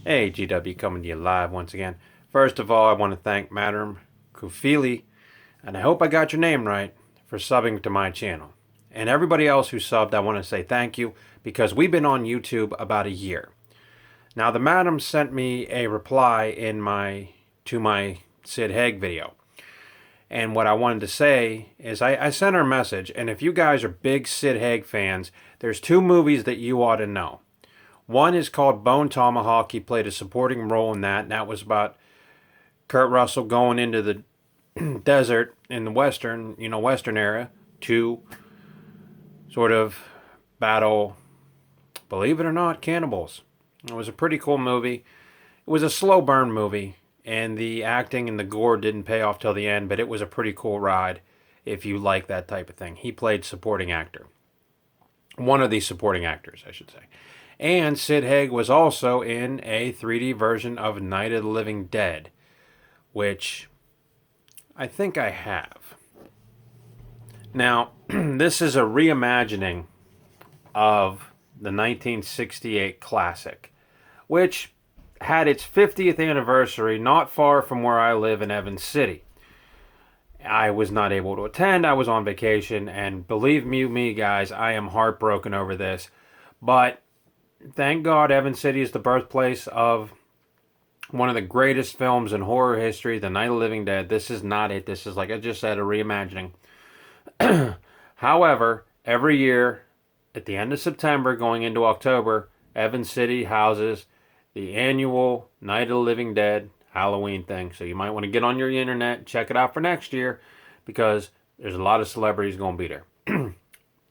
Hey, GW coming to you live once again. First of all, I want to thank Madam Kufili, and I hope I got your name right, for subbing to my channel. And everybody else who subbed, I want to say thank you, because we've been on YouTube about a year. Now, the madam sent me a reply to my Sid Haig video. And what I wanted to say is I sent her a message, and if you guys are big Sid Haig fans, there's two movies that you ought to know. One is called Bone Tomahawk. He played a supporting role in that, and that was about Kurt Russell going into the desert in the western area to sort of battle, believe it or not, cannibals. It was a pretty cool movie. It was a slow burn movie, and the acting and the gore didn't pay off till the end, but it was a pretty cool ride if you like that type of thing. He played supporting actor. One of the supporting actors, I should say. And Sid Haig was also in a 3D version of Night of the Living Dead, which I think I have. Now, this is a reimagining of the 1968 classic, which had its 50th anniversary not far from where I live in Evans City. I was not able to attend. I was on vacation, and believe me, guys, I am heartbroken over this. But thank God Evans City is the birthplace of one of the greatest films in horror history, The Night of the Living Dead. This is not it. This is, like I just said, a reimagining. However, every year, at the end of September, going into October, Evans City houses the annual Night of the Living Dead Halloween thing. So you might want to get on your internet, check it out for next year, because there's a lot of celebrities going to be there.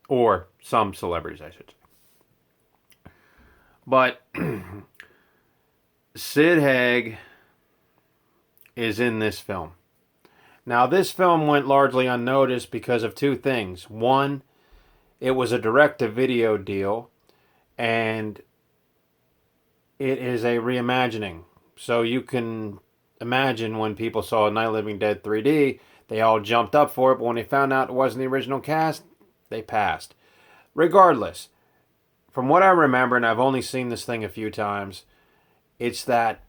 Or some celebrities, I should say. But Sid Haig is in this film. Now, this film went largely unnoticed because of two things. One, it was a direct-to-video deal, and it is a reimagining. So you can imagine when people saw Night of the Living Dead 3D, they all jumped up for it, but when they found out it wasn't the original cast, they passed. Regardless, from what I remember, and I've only seen this thing a few times, it's that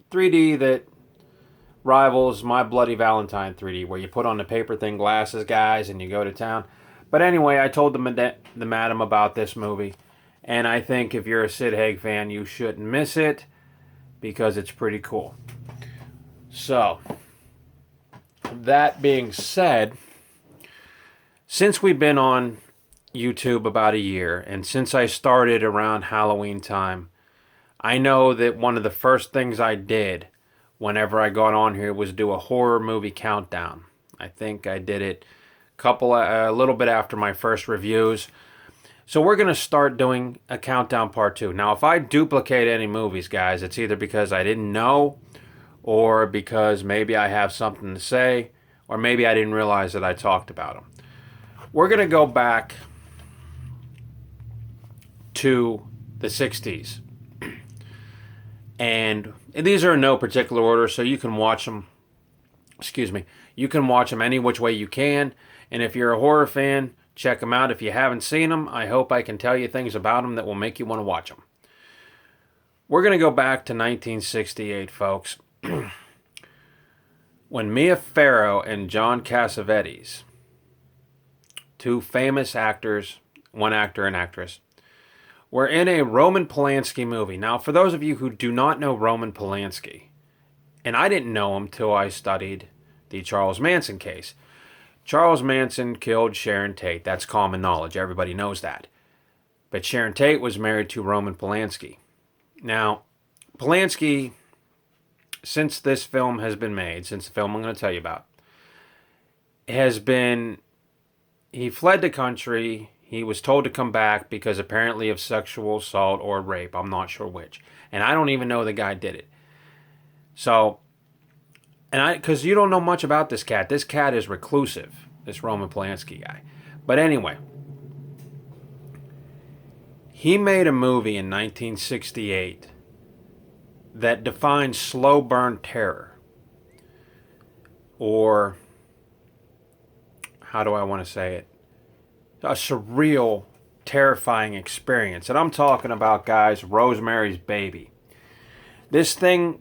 3D that rivals My Bloody Valentine 3D, where you put on the paper thin glasses, guys, and you go to town. But anyway, I told the madam about this movie, and I think if you're a Sid Haig fan, you shouldn't miss it, because it's pretty cool. So, that being said, since we've been on YouTube about a year, and since I started around Halloween time, I know that one of the first things I did whenever I got on here was do a horror movie countdown. I think I did it a little bit after my first reviews. So we're going to start doing a countdown part 2. Now, if I duplicate any movies, guys, it's either because I didn't know, or because maybe I have something to say, or maybe I didn't realize that I talked about them. We're going to go back to the 60s. And these are in no particular order, so you can watch them. You can watch them any which way you can. And if you're a horror fan, check them out. If you haven't seen them, I hope I can tell you things about them that will make you want to watch them. We're going to go back to 1968, folks. When Mia Farrow and John Cassavetes, two famous actors, one actor and actress, were in a Roman Polanski movie. Now, for those of you who do not know Roman Polanski, and I didn't know him till I studied the Charles Manson case. Charles Manson killed Sharon Tate. That's common knowledge. Everybody knows that. But Sharon Tate was married to Roman Polanski. Now, Polanski, since this film has been made, since the film I'm going to tell you about, he fled the country. He was told to come back because apparently of sexual assault or rape. I'm not sure which. And I don't even know the guy did it. So, because you don't know much about this cat. This cat is reclusive, this Roman Polanski guy. But anyway, he made a movie in 1968 that defined slow burn terror. Or, how do I want to say it? A surreal terrifying experience. And I'm talking about, guys, Rosemary's Baby. This thing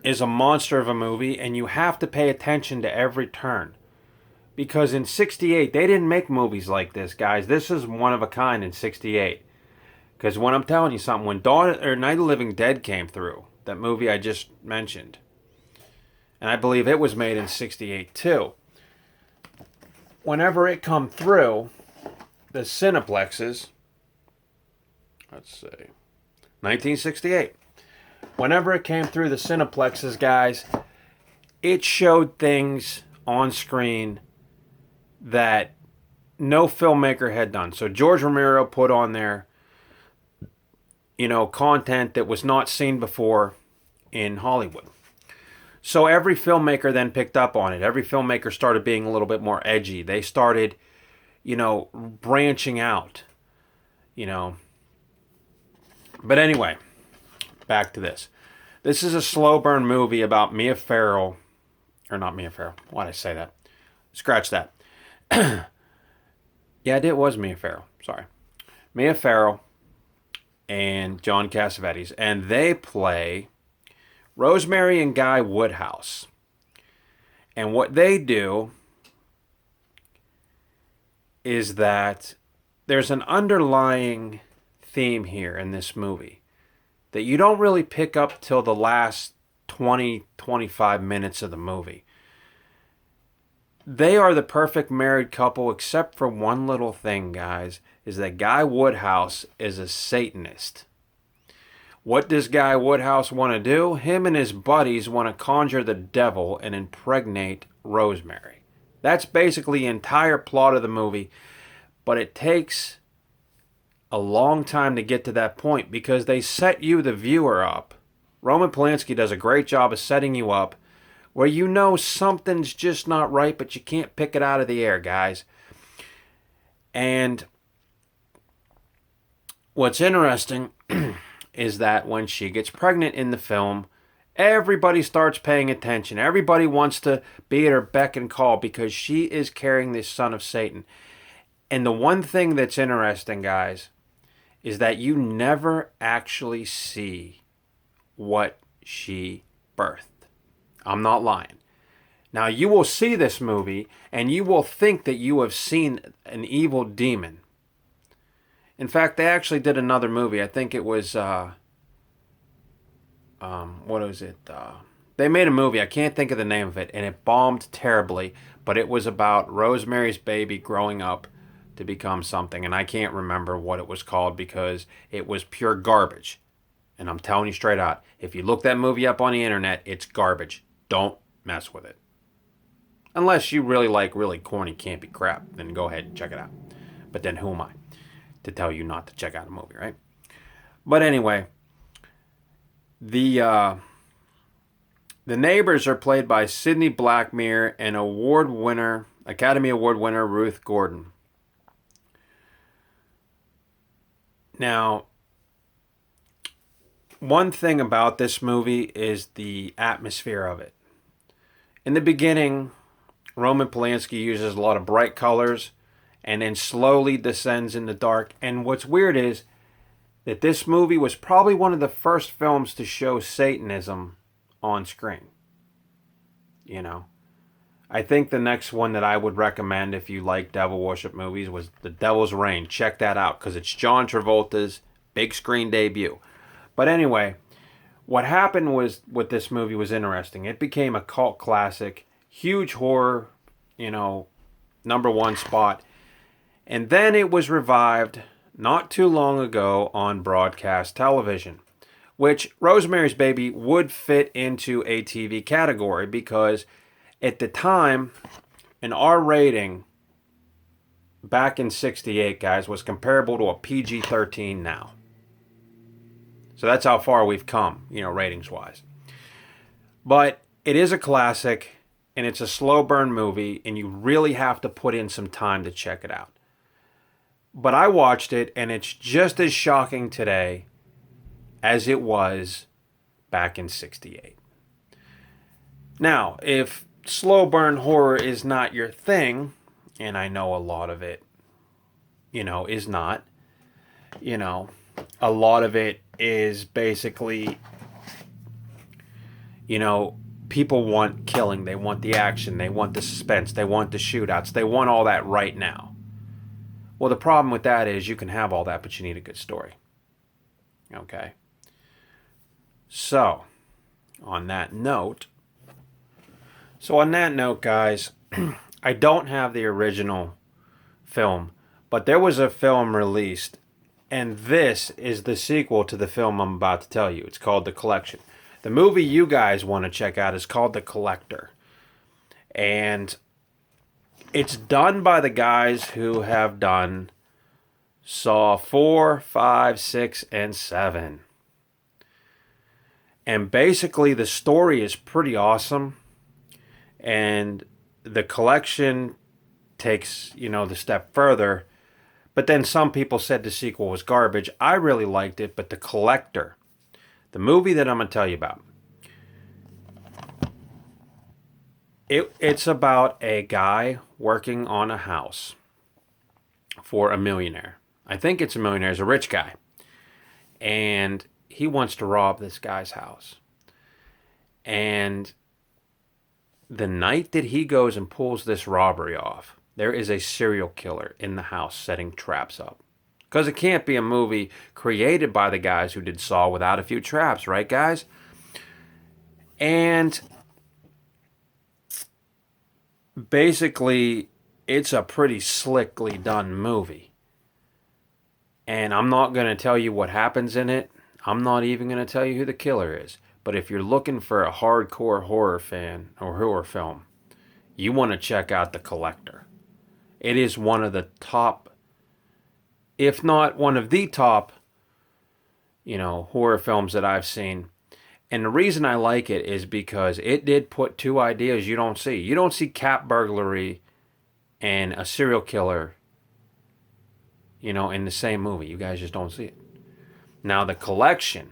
is a monster of a movie, and you have to pay attention to every turn. Because in 68, they didn't make movies like this, guys. This is one of a kind in 68. Because when I'm telling you something, when Night of the Living Dead came through, that movie I just mentioned, and I believe it was made in 68 too, whenever it come through the Cineplexes, let's see, 1968, whenever it came through the Cineplexes, guys, it showed things on screen that no filmmaker had done. So George Romero put on there, content that was not seen before in Hollywood. So every filmmaker then picked up on it. Every filmmaker started being a little bit more edgy. They started, branching out, But anyway, back to this. This is a slow burn movie about Mia Farrow, or not Mia Farrow. Why'd I say that? Scratch that. Yeah, it was Mia Farrow. Sorry. Mia Farrow and John Cassavetes. And they play Rosemary and Guy Woodhouse. And what they do is that there's an underlying theme here in this movie that you don't really pick up till the last 20-25 minutes of the movie. They are the perfect married couple, except for one little thing, guys, is that Guy Woodhouse is a Satanist. What does Guy Woodhouse want to do? Him and his buddies want to conjure the devil and impregnate Rosemary. That's basically the entire plot of the movie, but it takes a long time to get to that point because they set you, the viewer, up. Roman Polanski does a great job of setting you up where you know something's just not right, but you can't pick it out of the air, guys. And what's interesting is that when she gets pregnant in the film, everybody starts paying attention. Everybody wants to be at her beck and call because she is carrying this son of Satan. And the one thing that's interesting, guys, is that you never actually see what she birthed. I'm not lying. Now, you will see this movie, and you will think that you have seen an evil demon. In fact, they actually did another movie. I think it was, what was it? They made a movie. I can't think of the name of it, and it bombed terribly. But it was about Rosemary's Baby growing up to become something. And I can't remember what it was called because it was pure garbage. And I'm telling you straight out, if you look that movie up on the internet, it's garbage. Don't mess with it. Unless you really like really corny, campy crap, then go ahead and check it out. But then who am I to tell you not to check out a movie, right? But anyway, the neighbors are played by Sidney Blackmere and Academy Award winner Ruth Gordon. Now, one thing about this movie is the atmosphere of it. In the beginning, Roman Polanski uses a lot of bright colors and then slowly descends in the dark. And what's weird is that this movie was probably one of the first films to show Satanism on screen. I think the next one that I would recommend if you like devil worship movies was The Devil's Reign. Check that out because it's John Travolta's big screen debut. But anyway, what happened was with this movie was interesting. It became a cult classic, huge horror, number one spot. And then it was revived not too long ago on broadcast television, which Rosemary's Baby would fit into a TV category because at the time, an R rating back in 68, guys, was comparable to a PG-13 now. So that's how far we've come, ratings-wise. But it is a classic, and it's a slow burn movie, and you really have to put in some time to check it out. But I watched it, and it's just as shocking today as it was back in 68. Now, if slow burn horror is not your thing, and I know a lot of it, is not, you know, a lot of it is basically, people want killing. They want the action. They want the suspense. They want the shootouts. They want all that right now. Well, the problem with that is you can have all that, but you need a good story. Okay? So, on that note, guys, I don't have the original film, but there was a film released, and this is the sequel to the film I'm about to tell you. It's called The Collection. The movie you guys want to check out is called The Collector. And it's done by the guys who have done Saw 4, 5, 6, and 7. And basically the story is pretty awesome. And the collection takes, the step further. But then some people said the sequel was garbage. I really liked it, but The Collector, the movie that I'm going to tell you about, it's about a guy working on a house for a millionaire. I think it's a millionaire. It's a rich guy. And he wants to rob this guy's house. And the night that he goes and pulls this robbery off, there is a serial killer in the house setting traps up. Because it can't be a movie created by the guys who did Saw without a few traps, right, guys? And basically, it's a pretty slickly done movie. And I'm not going to tell you what happens in it. I'm not even going to tell you who the killer is. But if you're looking for a hardcore horror fan or horror film, you want to check out The Collector. It is one of the top, if not one of the top, horror films that I've seen. And the reason I like it is because it did put two ideas you don't see. You don't see cat burglary and a serial killer, in the same movie. You guys just don't see it. Now, The Collection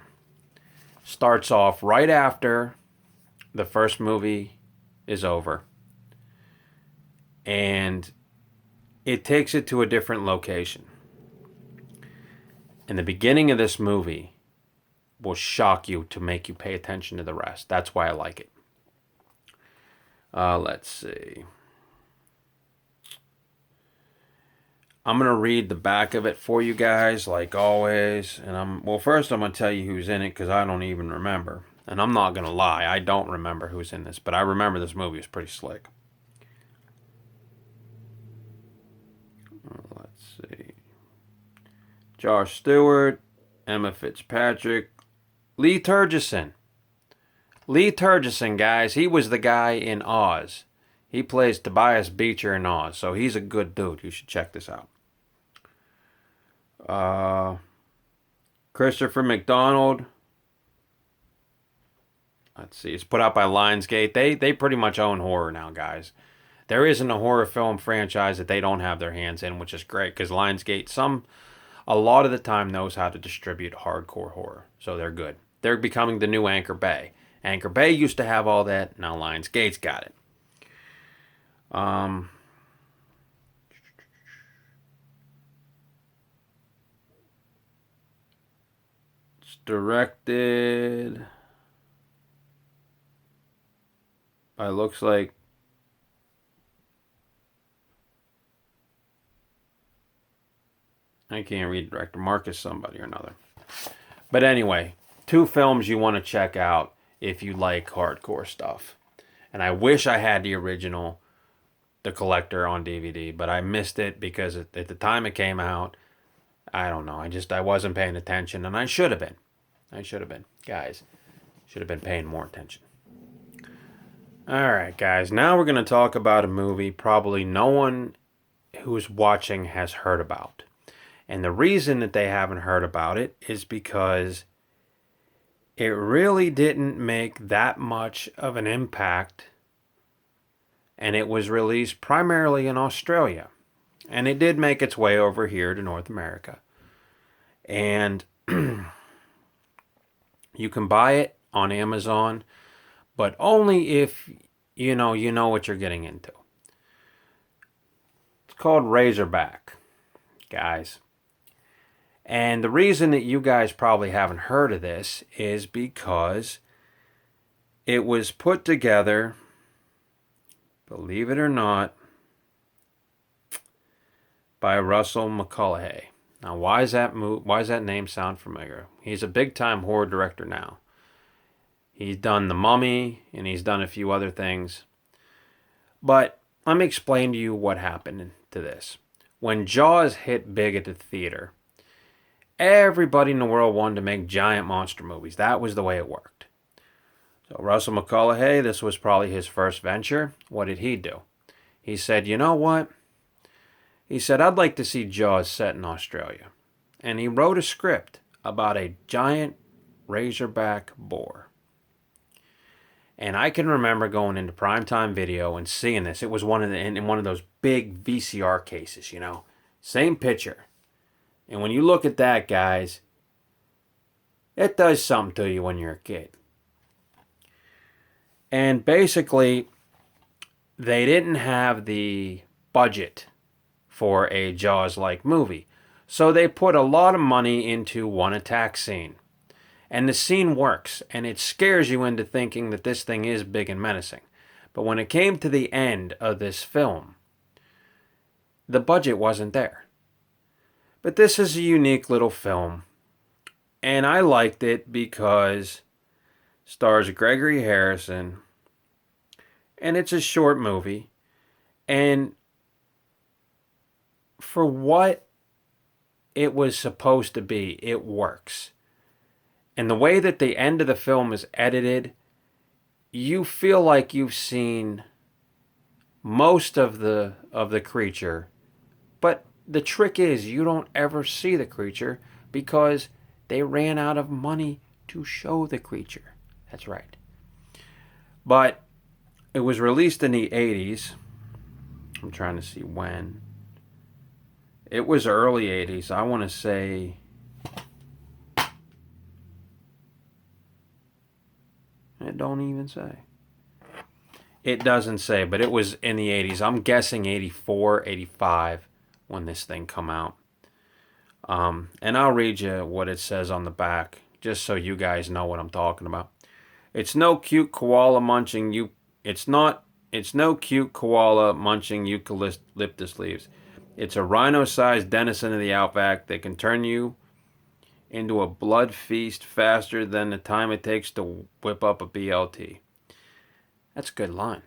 starts off right after the first movie is over. And it takes it to a different location. And the beginning of this movie will shock you to make you pay attention to the rest. That's why I like it. Let's see. I'm going to read the back of it for you guys, like always. And first I'm going to tell you who's in it, because I don't even remember. And I'm not going to lie, I don't remember who's in this, but I remember this movie was pretty slick. Let's see. Josh Stewart, Emma Fitzpatrick, Lee Turgison. Lee Turgison, guys, he was the guy in Oz. He plays Tobias Beecher in Oz, so he's a good dude. You should check this out. Christopher McDonald. Let's see. It's put out by Lionsgate. They pretty much own horror now, guys. There isn't a horror film franchise that they don't have their hands in, which is great, because Lionsgate, a lot of the time, knows how to distribute hardcore horror. So they're good. They're becoming the new Anchor Bay. Anchor Bay used to have all that. Now Lionsgate's got it. It's directed by, looks like, I can't read director, Marcus somebody or another. But anyway, two films you want to check out if you like hardcore stuff. And I wish I had the original The Collector on DVD, but I missed it because at the time it came out, I don't know, I wasn't paying attention, and I should have been. Guys, should have been paying more attention. Alright, guys, now we're going to talk about a movie probably no one who's watching has heard about. And the reason that they haven't heard about it is because it really didn't make that much of an impact. And it was released primarily in Australia. And it did make its way over here to North America. And you can buy it on Amazon, but only if you know what you're getting into. It's called Razorback, guys. And the reason that you guys probably haven't heard of this is because it was put together, believe it or not, by Russell McCullough. Now, why does that name sound familiar? He's a big-time horror director now. He's done The Mummy, and he's done a few other things. But let me explain to you what happened to this. When Jaws hit big at the theater, everybody in the world wanted to make giant monster movies. That was the way it worked. So Russell McCullough, this was probably his first venture. What did he do? He said, you know what? He said, I'd like to see Jaws set in Australia. And he wrote a script about a giant razorback boar. And I can remember going into Primetime Video and seeing this. It was in one of those big VCR cases, you know. Same picture. And when you look at that, guys, it does something to you when you're a kid. And basically, they didn't have the budget for a Jaws-like movie. So they put a lot of money into one attack scene. And the scene works, and it scares you into thinking that this thing is big and menacing. But when it came to the end of this film, the budget wasn't there. But this is a unique little film, and I liked it because it stars Gregory Harrison, and it's a short movie, and for what it was supposed to be, it works. And the way that the end of the film is edited, you feel like you've seen most of the creature. But the trick is you don't ever see the creature because they ran out of money to show the creature. That's right. But it was released in the 80s. I'm trying to see when. It was early 80s. I want to say... It don't even say. It doesn't say, but it was in the 80s. I'm guessing 84, 85 when this thing come out. And I'll read you what it says on the back, just so you guys know what I'm talking about. It's no cute koala munching eucalyptus leaves. It's a rhino-sized denizen of the outback that can turn you into a blood feast faster than the time it takes to whip up a BLT. That's a good line.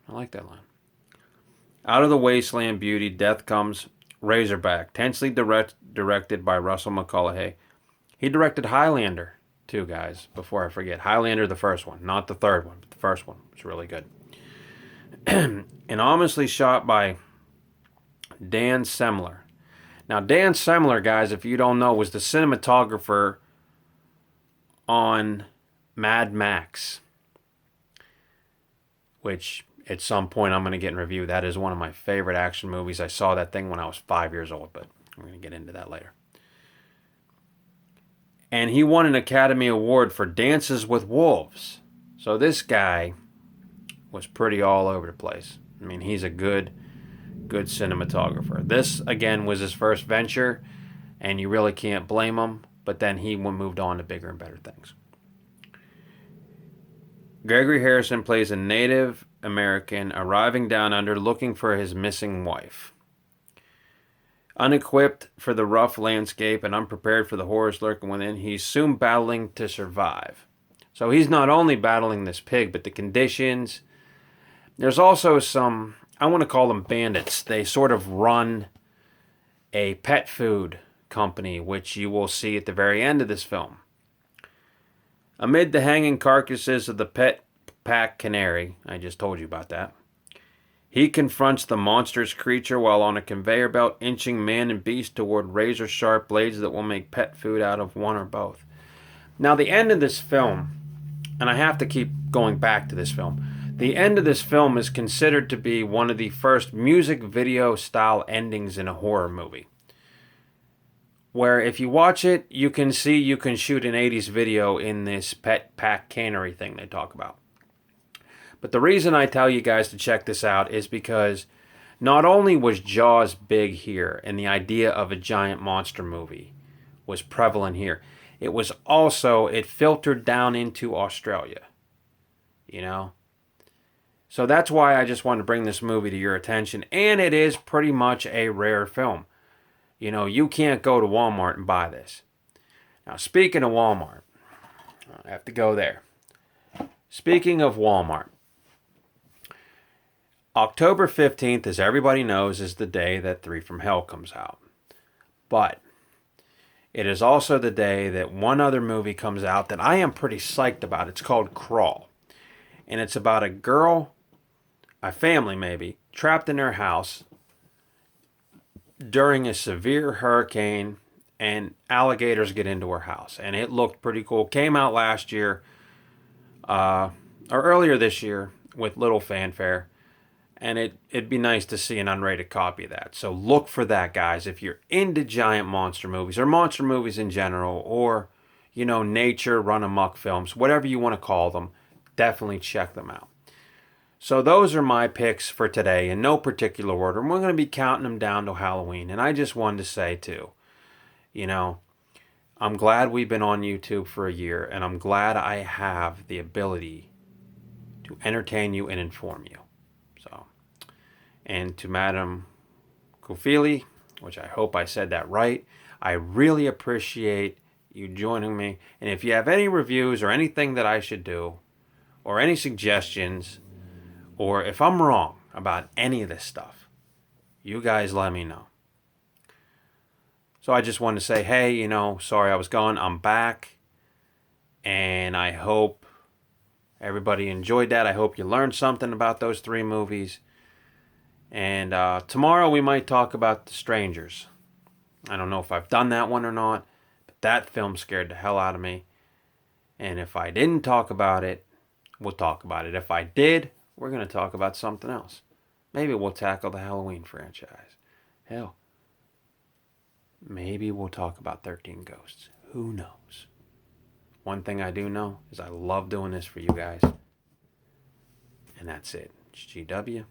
I like that line. Out of the wasteland beauty, death comes. Razorback, tensely directed by Russell McCullough. He directed Highlander, too, guys, before I forget. Highlander, the first one, not the third one, but the first one was really good. And ominously shot by Dan Semler. Now, Dan Semler, guys, if you don't know, was the cinematographer on Mad Max, which at some point I'm going to get in review. That is one of my favorite action movies. I saw that thing when I was 5 years old, but we're going to get into that later. And he won an Academy Award for Dances with Wolves. So this guy was pretty all over the place. I mean, he's a good cinematographer. This, again, was his first venture, and you really can't blame him, but then he moved on to bigger and better things. Gregory Harrison plays a Native American arriving down under looking for his missing wife. Unequipped for the rough landscape and unprepared for the horrors lurking within, he's soon battling to survive. So he's not only battling this pig, but the conditions. There's also some, I want to call them bandits. They sort of run a pet food company, which you will see at the very end of this film. Amid the hanging carcasses of the pet pack canary, I just told you about that, he confronts the monstrous creature while on a conveyor belt, inching man and beast toward razor-sharp blades that will make pet food out of one or both. Now, the end of this film, and I have to keep going back to this film, the end of this film is considered to be one of the first music video style endings in a horror movie. Where if you watch it, you can see you can shoot an 80s video in this pet pack cannery thing they talk about. But the reason I tell you guys to check this out is because not only was Jaws big here and the idea of a giant monster movie was prevalent here. It was also, it filtered down into Australia, you know? So that's why I just wanted to bring this movie to your attention. And it is pretty much a rare film. You know, you can't go to Walmart and buy this. Now, speaking of Walmart, I have to go there. Speaking of Walmart, October 15th, as everybody knows, is the day that 3 from Hell comes out. But it is also the day that one other movie comes out that I am pretty psyched about. It's called Crawl. And it's about a girl, a family maybe, trapped in their house during a severe hurricane, and alligators get into her house. And it looked pretty cool. Came out last year, or earlier this year, with little fanfare. And it'd be nice to see an unrated copy of that. So look for that, guys. If you're into giant monster movies, or monster movies in general, or, you know, nature, run amok films, whatever you want to call them, definitely check them out. So those are my picks for today in no particular order. And we're going to be counting them down to Halloween. And I just wanted to say, too, you know, I'm glad we've been on YouTube for a year. And I'm glad I have the ability to entertain you and inform you. So, and to Madam Kufili, which I hope I said that right, I really appreciate you joining me. And if you have any reviews or anything that I should do, or any suggestions, or if I'm wrong about any of this stuff, you guys let me know. So I just wanted to say, hey, you know, sorry I was gone. I'm back. And I hope everybody enjoyed that. I hope you learned something about those 3 movies. And tomorrow we might talk about The Strangers. I don't know if I've done that one or not, but that film scared the hell out of me. And if I didn't talk about it, we'll talk about it. If I did, we're going to talk about something else. Maybe we'll tackle the Halloween franchise. Hell, maybe we'll talk about 13 Ghosts. Who knows? One thing I do know is I love doing this for you guys. And that's it. It's GW.